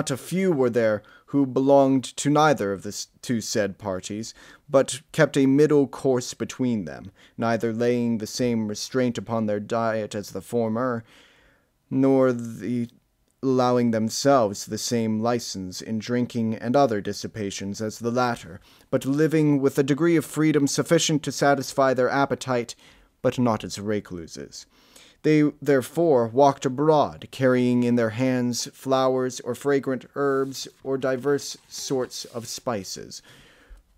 not a few were there who belonged to neither of the two said parties, but kept a middle course between them, neither laying the same restraint upon their diet as the former, nor allowing themselves the same license in drinking and other dissipations as the latter, but living with a degree of freedom sufficient to satisfy their appetite, but not as recluses. They therefore walked abroad, carrying in their hands flowers or fragrant herbs or divers sorts of spices,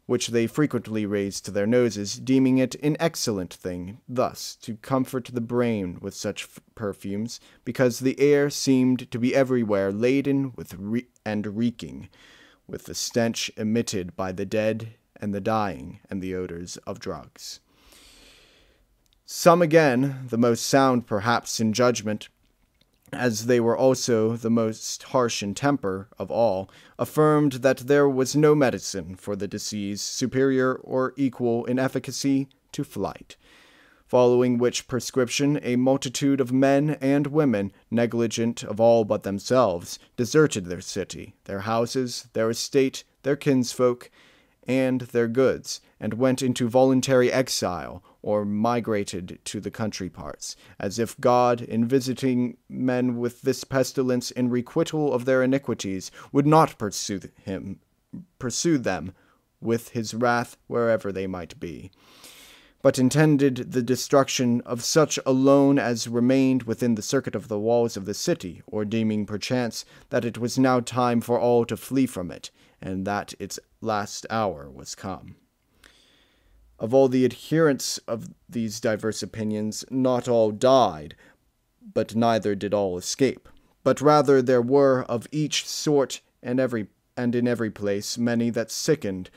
which they frequently raised to their noses, deeming it an excellent thing thus to comfort the brain with such perfumes, because the air seemed to be everywhere laden with and reeking with the stench emitted by the dead and the dying and the odors of drugs. Some again, the most sound perhaps in judgment, as they were also the most harsh in temper of all, affirmed that there was no medicine for the disease superior or equal in efficacy to flight. Following which prescription, a multitude of men and women, negligent of all but themselves, deserted their city, their houses, their estate, their kinsfolk, and their goods, and went into voluntary exile, or migrated to the country parts, as if God, in visiting men with this pestilence in requital of their iniquities, would not pursue them with his wrath wherever they might be, but intended the destruction of such alone as remained within the circuit of the walls of the city, or deeming perchance that it was now time for all to flee from it, and that its last hour was come. Of all the adherents of these diverse opinions, not all died, but neither did all escape. But rather there were of each sort and in every place many that sickened,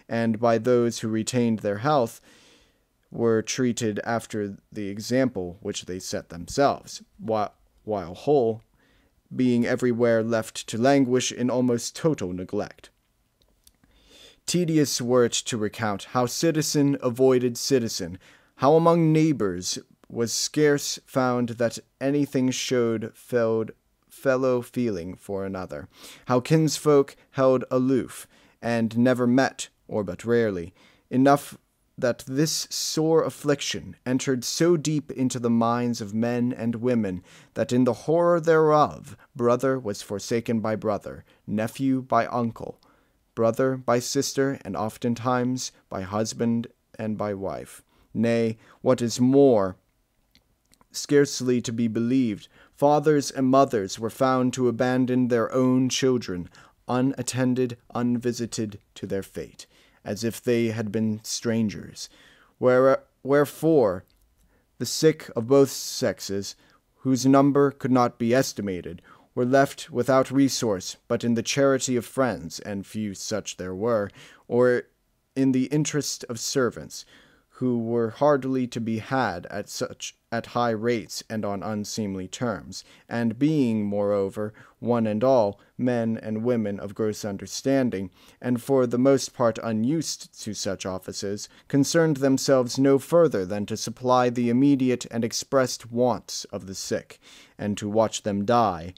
and by those who retained their health were treated after the example which they set themselves, while whole, being everywhere left to languish in almost total neglect. Tedious were it to recount how citizen avoided citizen, how among neighbors was scarce found that anything showed fellow feeling for another, how kinsfolk held aloof, and never met, or but rarely, enough that this sore affliction entered so deep into the minds of men and women that in the horror thereof brother was forsaken by brother, nephew by uncle, brother by sister, and oftentimes by husband and by wife. Nay, what is more, scarcely to be believed, fathers and mothers were found to abandon their own children, unattended, unvisited, to their fate, as if they had been strangers. Wherefore, the sick of both sexes, whose number could not be estimated, were left without resource but in the charity of friends, and few such there were, or in the interest of servants, who were hardly to be had at high rates and on unseemly terms, and being, moreover, one and all, men and women of gross understanding, and for the most part unused to such offices, concerned themselves no further than to supply the immediate and expressed wants of the sick, and to watch them die,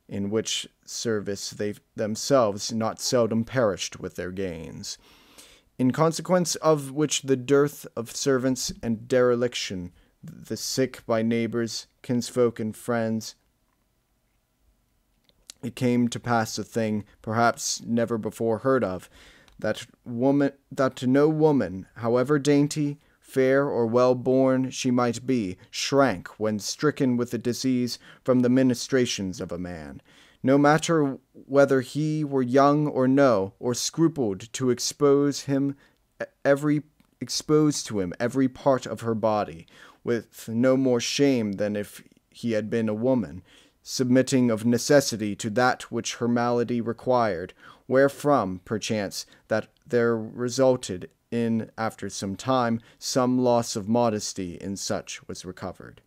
in which service they themselves not seldom perished with their gains. In consequence of which the dearth of servants and dereliction, the sick by neighbors, kinsfolk, and friends, it came to pass a thing, perhaps never before heard of, that no woman, however dainty, fair, or well-born she might be, shrank, when stricken with the disease, from the ministrations of a man, no matter whether he were young or no, or scrupled to expose to him every part of her body, with no more shame than if he had been a woman, submitting of necessity to that which her malady required, wherefrom, perchance, that there resulted in, after some time, some loss of modesty in such was recovered.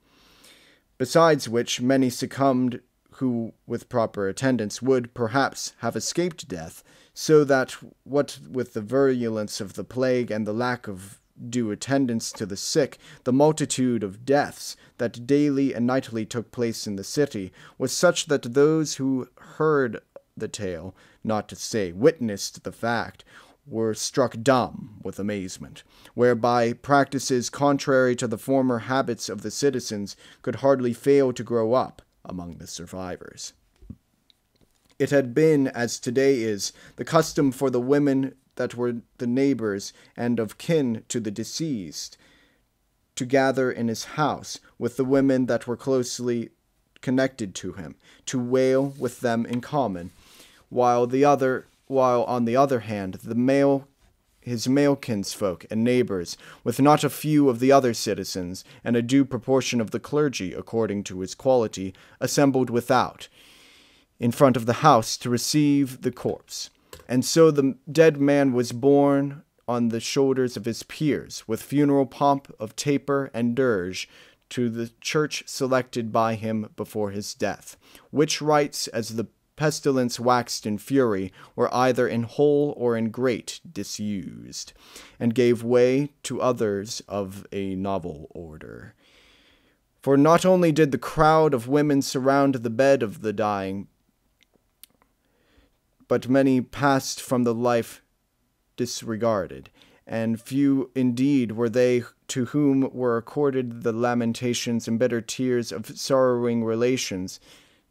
Besides which, many succumbed who, with proper attendance, would, perhaps, have escaped death, so that, what with the virulence of the plague and the lack of due attendance to the sick, the multitude of deaths that daily and nightly took place in the city was such that those who heard the tale, not to say witnessed the fact, were struck dumb with amazement, whereby practices contrary to the former habits of the citizens could hardly fail to grow up among the survivors. It had been, as today is, the custom for the women that were the neighbors and of kin to the deceased to gather in his house with the women that were closely connected to him, to wail with them in common, while on the other hand his male kinsfolk and neighbors, with not a few of the other citizens, and a due proportion of the clergy, according to his quality, assembled without, in front of the house, to receive the corpse. And so the dead man was borne on the shoulders of his peers, with funeral pomp of taper and dirge, to the church selected by him before his death, which rites, as the pestilence waxed in fury, were either in whole or in great disused, and gave way to others of a novel order. For not only did the crowd of women surround the bed of the dying, but many passed from the life disregarded, and few indeed were they to whom were accorded the lamentations and bitter tears of sorrowing relations.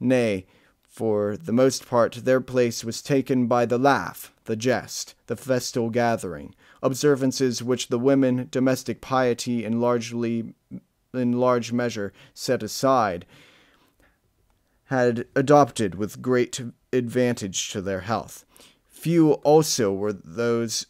Nay, for the most part their place was taken by the laugh, the jest, the festal gathering, observances which the women, domestic piety in large measure set aside, had adopted with great advantage to their health. Few also were those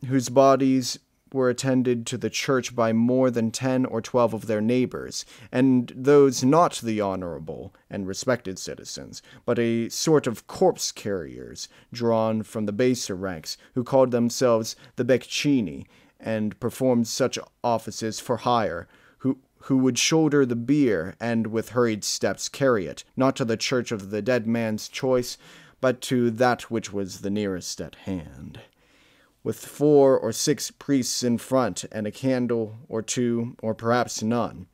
whose bodies were attended to the church by more than 10 or 12 of their neighbors, and those not the honorable and respected citizens, but a sort of corpse-carriers, drawn from the baser ranks, who called themselves the Boccacci, and performed such offices for hire, who would shoulder the bier, and with hurried steps carry it, not to the church of the dead man's choice, but to that which was the nearest at hand, with 4 or 6 priests in front, and a candle or 2, or perhaps none.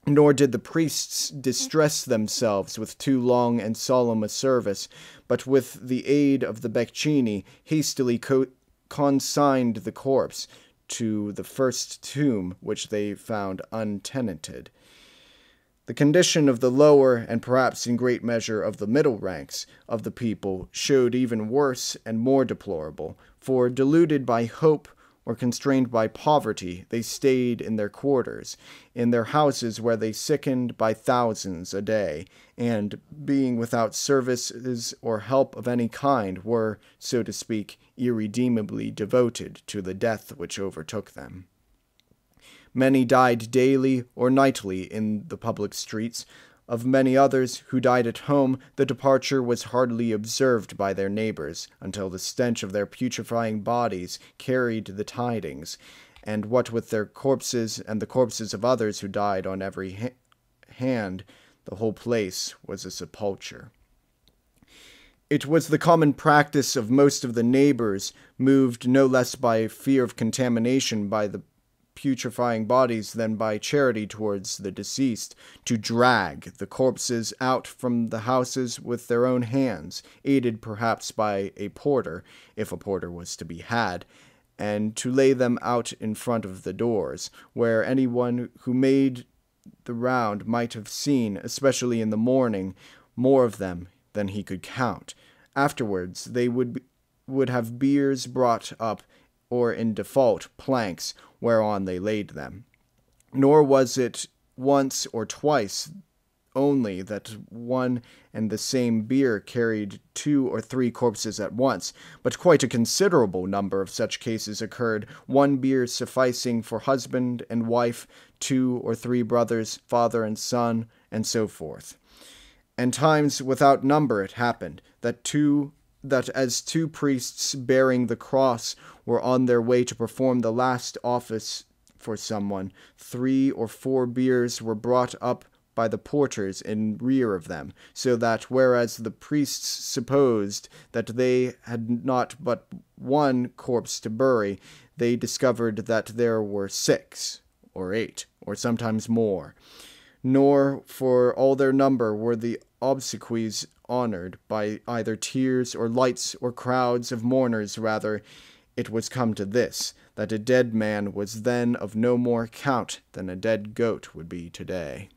Nor did the priests distress themselves with too long and solemn a service, but with the aid of the Boccacci hastily consigned the corpse to the first tomb which they found untenanted. The condition of the lower, and perhaps in great measure of the middle ranks of the people, showed even worse and more deplorable, for, deluded by hope or constrained by poverty, they stayed in their quarters, in their houses where they sickened by thousands a day, and, being without services or help of any kind, were, so to speak, irredeemably devoted to the death which overtook them. Many died daily or nightly in the public streets. Of many others who died at home, the departure was hardly observed by their neighbors, until the stench of their putrefying bodies carried the tidings, and what with their corpses and the corpses of others who died on every hand, the whole place was a sepulchre. It was the common practice of most of the neighbors, moved no less by fear of contamination by the putrefying bodies than by charity towards the deceased, to drag the corpses out from the houses with their own hands, aided perhaps by a porter, if a porter was to be had, and to lay them out in front of the doors, where anyone who made the round might have seen, especially in the morning, more of them than he could count. Afterwards they would have biers brought up, or in default, planks, whereon they laid them. Nor was it once or twice only that one and the same bier carried 2 or 3 corpses at once, but quite a considerable number of such cases occurred, one bier sufficing for husband and wife, 2 or 3 brothers, father and son, and so forth. And times without number it happened that as 2 priests bearing the cross were on their way to perform the last office for someone, 3 or 4 biers were brought up by the porters in rear of them, so that whereas the priests supposed that they had not but 1 corpse to bury, they discovered that there were 6 or 8, or sometimes more. Nor for all their number were the obsequies honoured by either tears or lights or crowds of mourners. Rather, it was come to this, that a dead man was then of no more account than a dead goat would be today.